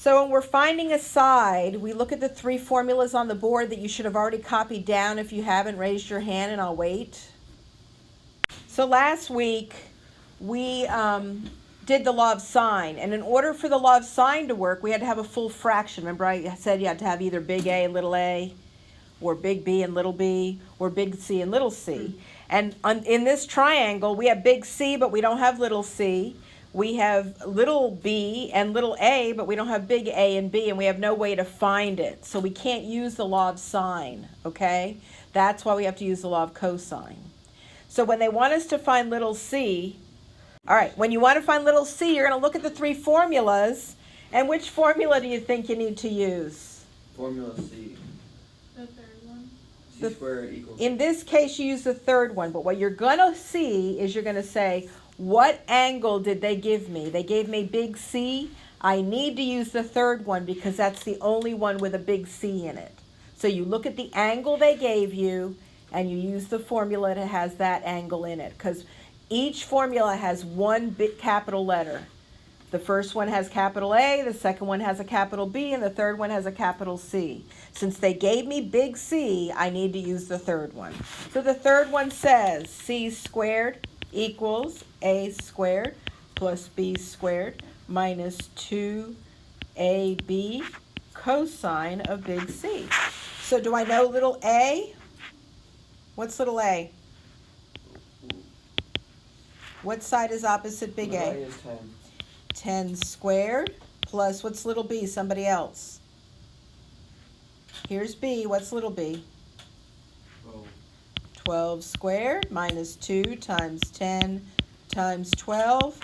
So when we're finding a side, we look at the three formulas on the board that you should have already copied down. If you haven't, raised your hand and I'll wait. So last week we did the law of sine, and in order for the law of sine to work, we had to have a full fraction. Remember I said you had to have either big A and little a, or big B and little b, or big C and little c. And in this triangle, we have big C, but we don't have little c. We have little b and little a, but we don't have big A and B, and we have no way to find it. So we can't use the law of sine, okay? That's why we have to use the law of cosine. So when they want us to find little c, all right, when you want to find little c, you're going to look at the three formulas, and which formula do you think you need to use? Formula C. The third one. C squared equals... In this case, you use the third one, but what you're going to see is you're going to say, what angle did they give me? They gave me big C. I need to use the third one because that's the only one with a big C in it. So you look at the angle they gave you, and you use the formula that has that angle in it, because each formula has one big capital letter. The first one has capital A, the second one has a capital B, and the third one has a capital C. Since they gave me big C, I need to use the third one. So the third one says C squared equals A squared plus B squared minus 2AB cosine of big C. So do I know little a? What's little a? What side is opposite big A? Little a is 10. 10 squared plus, what's little b? Somebody else. Here's b. What's little b? 12. 12 squared minus 2 times 10 times 12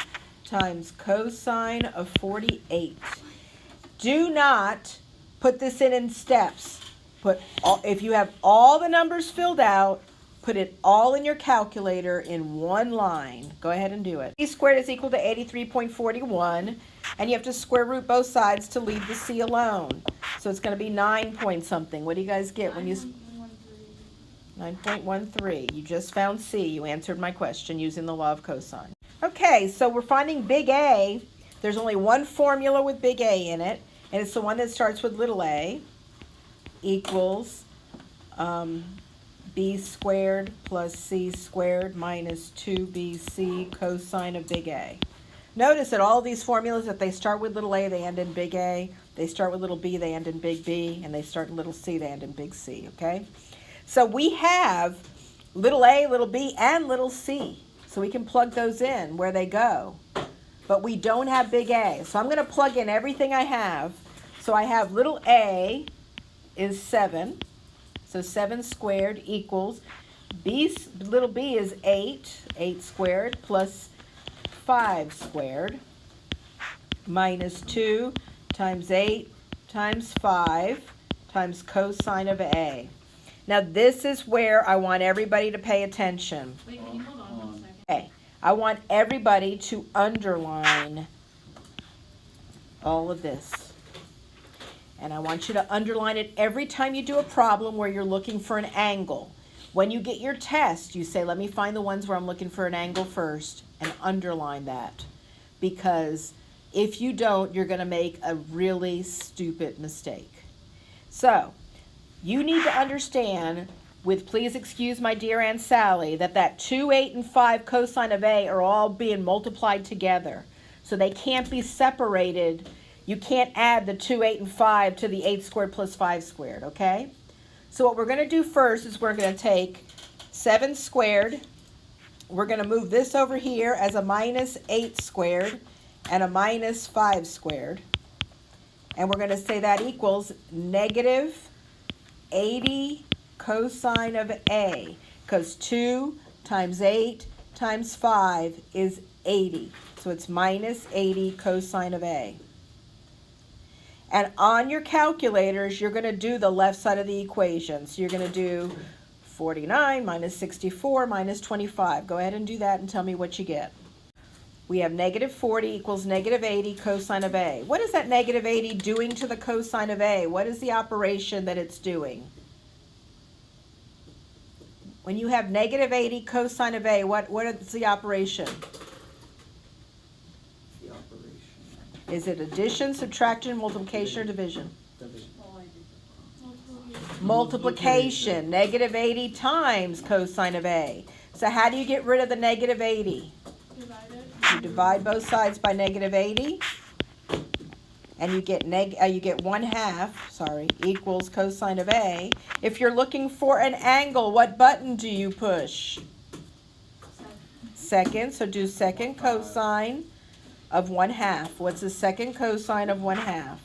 times cosine of 48. Do not put this in steps. If you have all the numbers filled out, put it all in your calculator in one line. Go ahead and do it. C squared is equal to 83.41, and you have to square root both sides to leave the C alone. So it's going to be 9 point something. What do you guys get when you... 9.13. You just found C. You answered my question using the law of cosine. Okay, so we're finding big A. There's only one formula with big A in it, and it's the one that starts with little a, equals B squared plus C squared minus 2BC cosine of big A. Notice that all of these formulas, if they start with little a, they end in big A. They start with little b, they end in big B. And they start in little c, they end in big C, okay? So we have little a, little b, and little c. So we can plug those in where they go. But we don't have big A. So I'm going to plug in everything I have. So I have little a is 7. So 7 squared equals little b is 8 squared plus 5 squared minus 2 times 8 times 5 times cosine of A. Now this is where I want everybody to pay attention. Wait, can you hold on one second? Okay, I want everybody to underline all of this. And I want you to underline it every time you do a problem where you're looking for an angle. When you get your test, you say, let me find the ones where I'm looking for an angle first, and underline that. Because if you don't, you're going to make a really stupid mistake. So, you need to understand, with please excuse my dear Aunt Sally, that 2, 8, and 5 cosine of A are all being multiplied together. So they can't be separated. You can't add the 2, 8, and 5 to the 8 squared plus 5 squared, okay? So what we're going to do first is we're going to take 7 squared. We're going to move this over here as a minus 8 squared and a minus 5 squared. And we're going to say that equals negative 80 cosine of A, because 2 times 8 times 5 is 80. So it's minus 80 cosine of A. And on your calculators, you're going to do the left side of the equation. So you're going to do 49 minus 64 minus 25. Go ahead and do that and tell me what you get. We have negative 40 equals negative 80 cosine of A. What is that negative 80 doing to the cosine of A? What is the operation that it's doing? When you have negative 80 cosine of A, what is the operation? Is it addition, subtraction, multiplication, or division? Division. Multiplication. Negative 80 times cosine of A. So how do you get rid of the negative 80? Divide it. You divide both sides by negative 80, and you get 1/2, equals cosine of A. If you're looking for an angle, what button do you push? Second, so do second cosine of 1/2. What's the second cosine of 1/2?